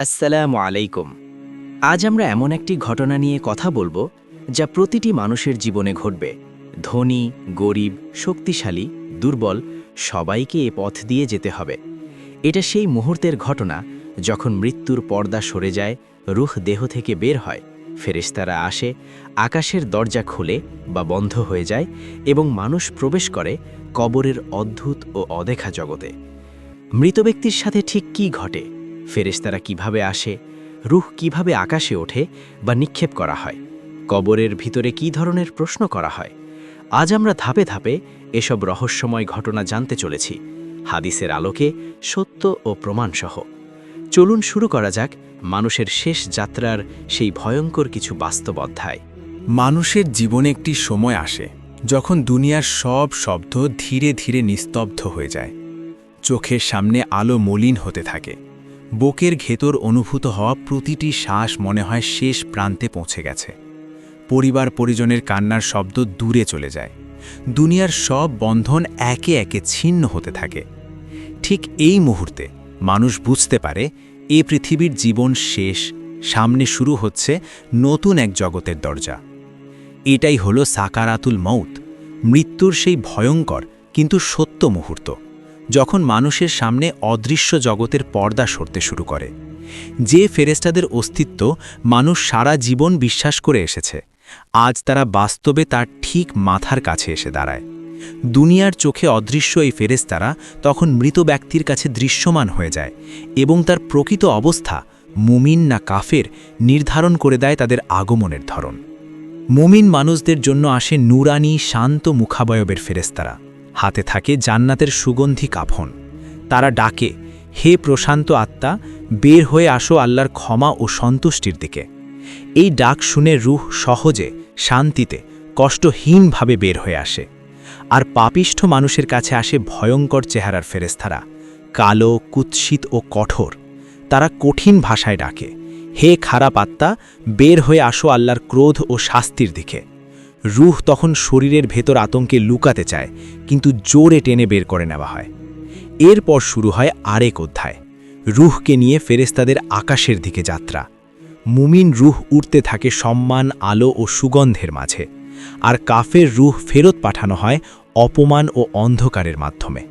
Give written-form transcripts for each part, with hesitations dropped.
আসসালামু আলাইকুম। আজ আমরা এমন একটি ঘটনা নিয়ে কথা বলবো যা প্রতিটি মানুষের জীবনে ঘটবে। ধনী, গরিব, শক্তিশালী, দুর্বল, সবাইকে এ পথ দিয়ে যেতে হবে। এটা সেই মুহূর্তের ঘটনা যখন মৃত্যুর পর্দা সরে যায়, রূহ দেহ থেকে বের হয়, ফেরেশতারা আসে, আকাশের দরজা খুলে বা বন্ধ হয়ে যায় এবং মানুষ প্রবেশ করে কবরের অদ্ভুত ও অদেখা জগতে। মৃত ব্যক্তির সাথে ঠিক কী ঘটে, ফেরেশতারা কিভাবে আসে, রূহ কিভাবে আকাশে ওঠে বা নিক্ষেপ করা হয়, কবরের ভিতরে কী ধরনের প্রশ্ন করা হয়, আজ আমরা ধাপে ধাপে এসব রহস্যময় ঘটনা জানতে চলেছি, হাদিসের আলোকে, সত্য ও প্রমাণসহ। চলুন শুরু করা যাক মানুষের শেষ যাত্রার সেই ভয়ঙ্কর কিছু বাস্তব অধ্যায়। মানুষের জীবনে একটি সময় আসে যখন দুনিয়ার সব শব্দ ধীরে ধীরে নিস্তব্ধ হয়ে যায়। চোখের সামনে আলো মলিন হতে থাকে, বুকের ভেতর অনুভূত হওয়া প্রতিটি শ্বাস মনে হয় শেষ প্রান্তে পৌঁছে গেছে। পরিবার পরিজনের কান্নার শব্দ দূরে চলে যায়, দুনিয়ার সব বন্ধন একে একে ছিন্ন হতে থাকে। ঠিক এই মুহূর্তে মানুষ বুঝতে পারে এ পৃথিবীর জীবন শেষ, সামনে শুরু হচ্ছে নতুন এক জগতের দরজা। এটাই হলো সাকারাতুল মউত, মৃত্যুর সেই ভয়ঙ্কর কিন্তু সত্য মুহূর্ত, যখন মানুষের সামনে অদৃশ্য জগতের পর্দা সরতে শুরু করে। যে ফেরেশতাদের অস্তিত্ব মানুষ সারা জীবন বিশ্বাস করে এসেছে, আজ তারা বাস্তবে তার ঠিক মাথার কাছে এসে দাঁড়ায়। দুনিয়ার চোখে অদৃশ্য এই ফেরেশতারা তখন মৃত ব্যক্তির কাছে দৃশ্যমান হয়ে যায় এবং তার প্রকৃত অবস্থা, মুমিন না কাফের, নির্ধারণ করে দেয় তাদের আগমনের ধরন। মুমিন মানুষদের জন্য আসে নুরানি শান্ত মুখাবয়বের ফেরেশতারা, হাতে থাকে জান্নাতের সুগন্ধি কাফন। তারা ডাকে, হে প্রশান্ত আত্মা, বের হয়ে আসো আল্লাহর ক্ষমা ও সন্তুষ্টির দিকে। এই ডাক শুনে রূহ সহজে, শান্তিতে, কষ্টহীনভাবে বের হয়ে আসে। আর পাপিষ্ঠ মানুষের কাছে আসে ভয়ঙ্কর চেহারার ফেরেশতারা, কালো, কুৎসিত ও কঠোর। তারা কঠিন ভাষায় ডাকে, হে খারাপ আত্মা, বের হয়ে আসো আল্লাহর ক্রোধ ও শাস্তির দিকে। রূহ তখন শরীরের ভেতর আতঙ্কে লুকাতে চায়, কিন্তু জোরে টেনে বের করে নেওয়া হয়। এরপর শুরু হয় আরেক অধ্যায়, রূহকে নিয়ে ফেরেশতাদের আকাশের দিকে যাত্রা। মুমিন রূহ উঠতে থাকে সম্মান, আলো ও সুগন্ধের মাঝে, আর কাফের রূহ ফেরত পাঠানো হয় অপমান ও অন্ধকারের মাধ্যমে।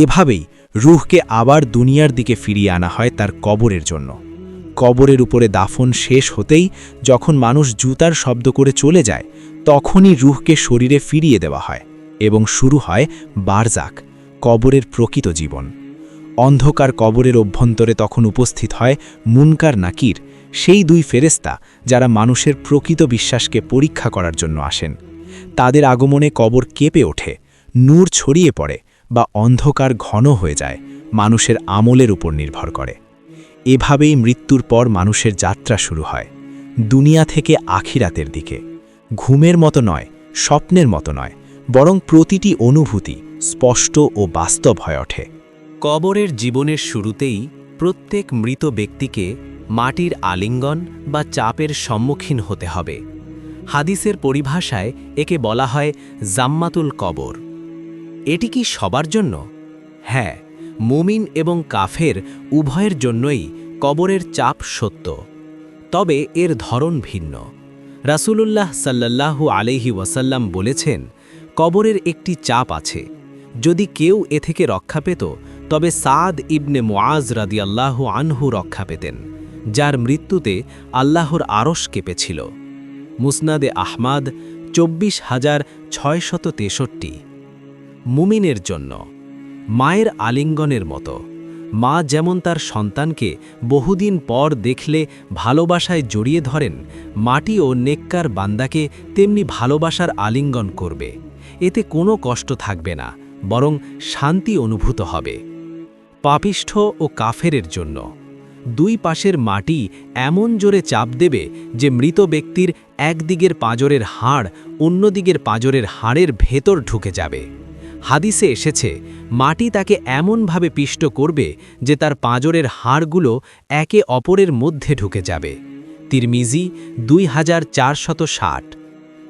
এভাবেই রূহকে আবার দুনিয়ার দিকে ফিরিয়ে আনা হয় তার কবরের জন্য। কবরের উপরে দাফন শেষ হতেই যখন মানুষ জুতার শব্দ করে চলে যায়, তখনই রূহকে শরীরে ফিরিয়ে দেওয়া হয় এবং শুরু হয় বারজাক, কবরের প্রকৃত জীবন। অন্ধকার কবরের অভ্যন্তরে তখন উপস্থিত হয় মুনকার নাকির, সেই দুই ফেরেশতা যারা মানুষের প্রকৃত বিশ্বাসকে পরীক্ষা করার জন্য আসেন। তাদের আগমনে কবর কেঁপে ওঠে, নূর ছড়িয়ে পড়ে বা অন্ধকার ঘন হয়ে যায়, মানুষের আমলের উপর নির্ভর করে। এভাবেই মৃত্যুর পর মানুষের যাত্রা শুরু হয়, দুনিয়া থেকে আখিরাতের দিকে। ঘুমের মতো নয়, স্বপ্নের মতো নয়, বরং প্রতিটি অনুভূতি স্পষ্ট ও বাস্তব হয়ে ওঠে। কবরের জীবনের শুরুতেই প্রত্যেক মৃত ব্যক্তিকে মাটির আলিঙ্গন বা চাপের সম্মুখীন হতে হবে। হাদিসের পরিভাষায় একে বলা হয় জাম্মাতুল কবর। এটি কি সবার জন্য? হ্যাঁ, মুমিন এবং কাফের উভয়ের জন্যই কবরের চাপ সত্য, তবে এর ধরন ভিন্ন। রাসূলুল্লাহ সাল্লাল্লাহু আলাইহি ওয়াসাল্লাম বলেছেন, কবরের একটি চাপ আছে, যদি কেউ এ থেকে রক্ষা পেত তবে সাদ ইবনে মুআজ রাদিয়াল্লাহু আনহু রক্ষা পেতেন, যার মৃত্যুতে আল্লাহর আরশ কেঁপেছিল। মুসনাদে আহমাদ ২৪,৬৬৩। মুমিনের জন্য মায়ের আলিঙ্গনের মতো, মা যেমন তার সন্তানকে বহুদিন পর দেখলে ভালোবাসায় জড়িয়ে ধরেন, মাটি ও নেককার বান্দাকে তেমনি ভালোবাসার আলিঙ্গন করবে। এতে কোনো কষ্ট থাকবে না, বরং শান্তি অনুভূত হবে। পাপিষ্ঠ ও কাফেরের জন্য দুই পাশের মাটি এমন জোরে চাপ দেবে যে মৃত ব্যক্তির একদিকের পাঁজরের হাড় অন্যদিকের পাঁজরের হাড়ের ভেতর ঢুকে যাবে। হাদিসে এসেছে, মাটি তাকে এমনভাবে পিষ্ট করবে যে তার পাঁজরের হাড়গুলো একে অপরের মধ্যে ঢুকে যাবে। তিরমিজি ২,৪৬০।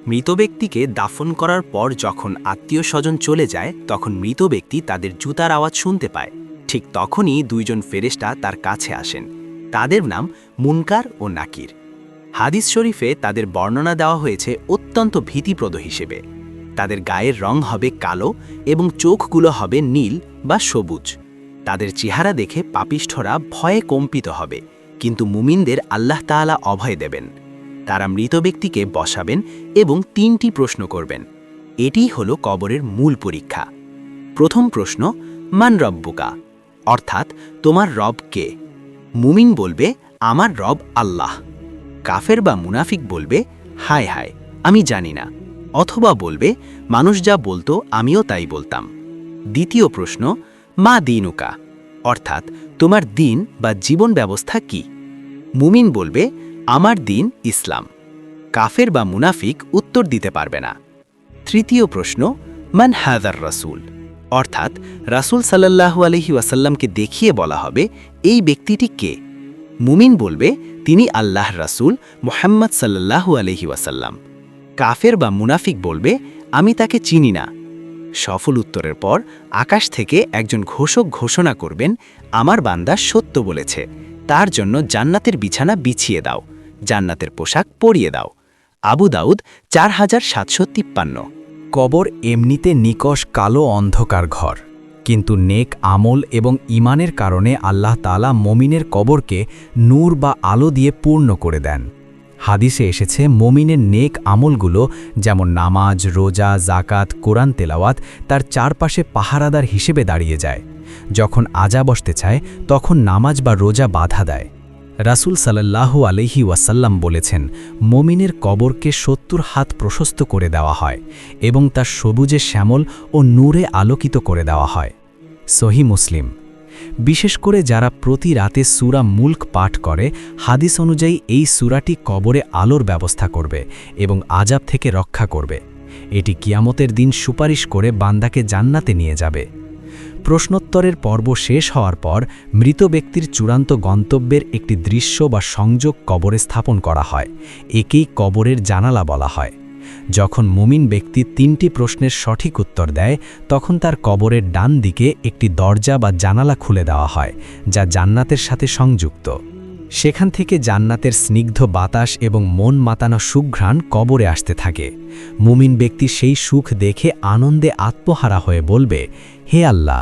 মৃত ব্যক্তিকে দাফন করার পর যখন আত্মীয় স্বজন চলে যায়, তখন মৃত ব্যক্তি তাদের জুতার আওয়াজ শুনতে পায়। ঠিক তখনই দুইজন ফেরেশতা তার কাছে আসেন। তাদের নাম মুনকার ও নাকির। হাদিস শরীফে তাদের বর্ণনা দেওয়া হয়েছে অত্যন্ত ভীতিপ্রদ হিসেবে। তাদের গায়ের রং হবে কালো এবং চোখগুলো হবে নীল বা সবুজ। তাদের চেহারা দেখে পাপিষ্ঠরা ভয়ে কম্পিত হবে, কিন্তু মুমিনদের আল্লাহ তাআলা অভয় দেবেন। তারা মৃত ব্যক্তিকে বসাবেন এবং 3টি প্রশ্ন করবেন। এটিই হলো কবরের মূল পরীক্ষা। প্রথম প্রশ্ন, মান রব্বুকা, অর্থাৎ তোমার রব কে? মুমিন বলবে, আমার রব আল্লাহ। কাফের বা মুনাফিক বলবে, হায় হায়, আমি জানি না, অথবা বলবে, মানুষ যা বলতো আমিও তাই বলতাম। দ্বিতীয় প্রশ্ন, মা দীনুকা, অর্থাৎ তোমার দিন বা জীবন ব্যবস্থা কি? মুমিন বলবে, আমার দিন ইসলাম। কাফের বা মুনাফিক উত্তর দিতে পারবে না। তৃতীয় প্রশ্ন, মান হাযার রাসূল, অর্থাৎ রাসূল সাল্লাল্লাহু আলাইহি ওয়াসাল্লামকে দেখিয়ে বলা হবে, এই ব্যক্তিটি কে? মুমিন বলবে, তিনি আল্লাহর রাসূল মুহাম্মদ সাল্লাল্লাহু আলাইহি ওয়াসাল্লাম। কাফের বা মুনাফিক বলবে, আমি তাকে চিনি না। সফল উত্তরের পর আকাশ থেকে একজন ঘোষক ঘোষণা করবেন, আমার বান্দা সত্য বলেছে, তার জন্য জান্নাতের বিছানা বিছিয়ে দাও, জান্নাতের পোশাক পরিয়ে দাও। আবু দাউদ 4753। কবর এমনিতে নিকষ কালো অন্ধকার ঘর, কিন্তু নেক আমল এবং ঈমানের কারণে আল্লাহ তাআলা মুমিনের কবরকে নূর বা আলো দিয়ে পূর্ণ করে দেন। হাদিসে এসেছে, মুমিনের নেক আমলগুলো যেমন নামাজ, রোজা, যাকাত, কোরআন তেলাওয়াত তার চারপাশে পাহারাদার হিসেবে দাঁড়িয়ে যায়। যখন আযাব আসতে চায় তখন নামাজ বা রোজা বাধা দেয়। রাসূল সাল্লাল্লাহু আলাইহি ওয়াসাল্লাম বলেছেন, মুমিনের কবরকে 70 হাত প্রশস্ত করে দেওয়া হয় এবং তার সবুজে শ্যামল ও নূরে আলোকিত করে দেওয়া হয়। সহিহ মুসলিম। বিশেষ করে যারা প্রতি রাতে সূরা মুলক পাঠ করে, হাদিস অনুযায়ী এই সূরাটি কবরে আলোর ব্যবস্থা করবে এবং আযাব থেকে রক্ষা করবে। এটি কিয়ামতের দিন সুপারিশ করে বান্দাকে জান্নাতে নিয়ে যাবে। প্রশ্নোত্তরের পর্ব শেষ হওয়ার পর মৃত ব্যক্তির চূড়ান্ত গন্তব্যের একটি দৃশ্য বা সংযোগ কবরে স্থাপন করা হয়। একেই কবরের জানালা বলা হয়। যখন মুমিন ব্যক্তি 3টি প্রশ্নের সঠিক উত্তর দেয়, তখন তার কবরের ডান দিকে একটি দরজা বা জানালা খুলে দেওয়া হয়, যা জান্নাতের সাথে সংযুক্ত। সেখান থেকে জান্নাতের স্নিগ্ধ বাতাস এবং মন মাতানো সুঘ্রাণ কবরে আসতে থাকে। মুমিন ব্যক্তি সেই সুখ দেখে আনন্দে আত্মহারা হয়ে বলবে, হে আল্লাহ,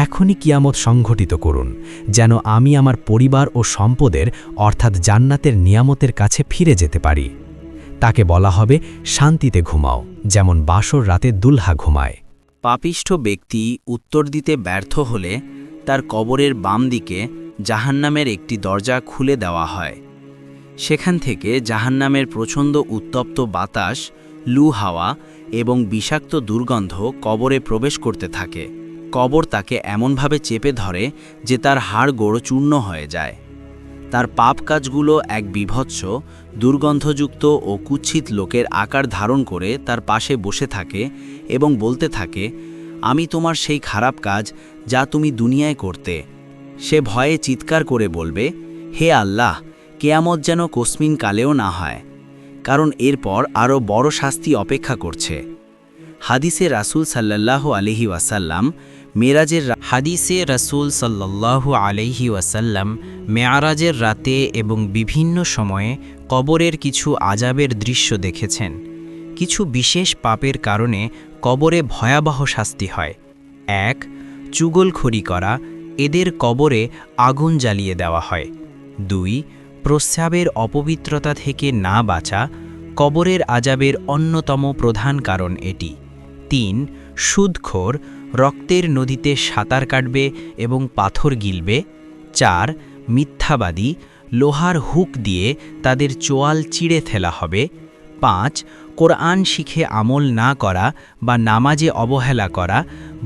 এখনই কিয়ামত সংঘটিত করুন, যেন আমি আমার পরিবার ও সম্পদের অর্থাৎ জান্নাতের নিয়ামতের কাছে ফিরে যেতে পারি। তাকে বলা হবে, শান্তিতে ঘুমাও, যেমন বাসর রাতে দুলহা ঘুমায়। পাপিষ্ঠ ব্যক্তি উত্তর দিতে ব্যর্থ হলে তার কবরের বাম দিকে জাহান্নামের একটি দরজা খুলে দেওয়া হয়। সেখান থেকে জাহান্নামের প্রচণ্ড উত্তপ্ত বাতাস, লু হাওয়া এবং বিষাক্ত দুর্গন্ধ কবরে প্রবেশ করতে থাকে। কবর তাকে এমনভাবে চেপে ধরে যে তার হাড় গোড় চূর্ণ হয়ে যায়। তার পাপ কাজগুলো এক বিভৎস, দুর্গন্ধযুক্ত ও কুৎসিত লোকের আকার ধারণ করে তার পাশে বসে থাকে এবং বলতে থাকে, আমি তোমার সেই খারাপ কাজ যা তুমি দুনিয়ায় করতে। সে ভয়ে চিৎকার করে বলবে, হে আল্লাহ, কেয়ামত যেন কসমিন কালেও না হয়, কারণ এরপর আরও বড় শাস্তি অপেক্ষা করছে। হাদিসে রাসূল সাল্লাল্লাহু আলাইহি ওয়াসাল্লাম মেয়ারাজের রাতে এবং বিভিন্ন সময়ে কবরের কিছু আযাবের দৃশ্য দেখেছেন। কিছু বিশেষ পাপের কারণে কবরে ভয়াবহ শাস্তি হয়। 1. চুগলখড়ি করা, এদের কবরে আগুন জ্বালিয়ে দেওয়া হয়। 2. প্রস্রাবের অপবিত্রতা থেকে না বাঁচা, কবরের আযাবের অন্যতম প্রধান কারণ এটি। 3. সুদখোর, রক্তের নদীতে সাঁতার কাটবে এবং পাথর গিলবে। 4. মিথ্যাবাদী, লোহার হুক দিয়ে তাদের চোয়াল চিড়ে ফেলা হবে। 5. কোরআন শিখে আমল না করা বা নামাজে অবহেলা করা,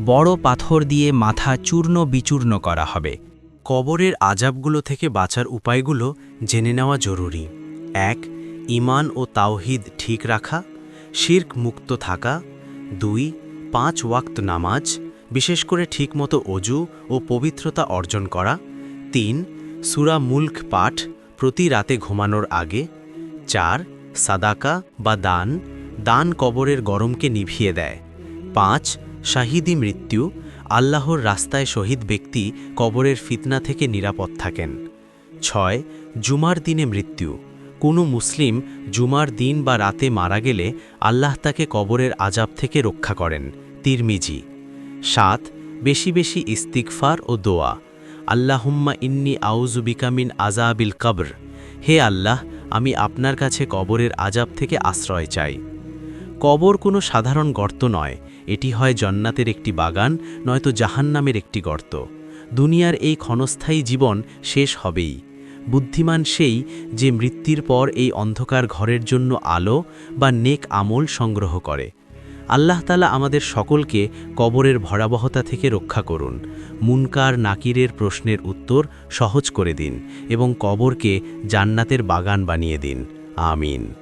বড় পাথর দিয়ে মাথা চূর্ণ বিচূর্ণ করা হবে। কবরের আযাবগুলো থেকে বাঁচার উপায়গুলো জেনে নেওয়া জরুরি। 1. ঈমান ও তাওহীদ ঠিক রাখা, শিরক মুক্ত থাকা। 2. 5 ওয়াক্ত নামাজ, বিশেষ করে ঠিকমতো অজু ও পবিত্রতা অর্জন করা। 3. সূরা মুলক পাঠ, প্রতি রাতে ঘুমানোর আগে। 4. সাদাকা বা দান কবরের গরমকে নিভিয়ে দেয়। 5. শাহিদি মৃত্যু, আল্লাহর রাস্তায় শহীদ ব্যক্তি কবরের ফিতনা থেকে নিরাপদ থাকেন। 6 জুমার দিনে মৃত্যু। কোনো মুসলিম জুমার দিন বা রাতে মারা গেলে আল্লাহ তাকে কবরের আযাব থেকে রক্ষা করেন। তিরমিজি। 7 বেশি বেশি ইস্তিগফার ও দোয়া। আল্লাহুম্মা ইন্নী আউযু বিকা মিন আযাবিল কবর। হে আল্লাহ, আমি আপনার কাছে কবরের আযাব থেকে আশ্রয় চাই। কবর কোনো সাধারণ গর্ত নয়, এটি হয় জান্নাতের একটি বাগান, নয়তো জাহান্নামের একটি গর্ত। দুনিয়ার এই ক্ষণস্থায়ী জীবন শেষ হবেই। বুদ্ধিমান সেই যে মৃত্যুর পর এই অন্ধকার ঘরের জন্য আলো বা নেক আমল সংগ্রহ করে। আল্লাহ তাআলা আমাদের সকলকে কবরের ভয়াবহতা থেকে রক্ষা করুন। মুনকার নাকিরের প্রশ্নের উত্তর সহজ করে দিন এবং কবরকে জান্নাতের বাগান বানিয়ে দিন। আমিন।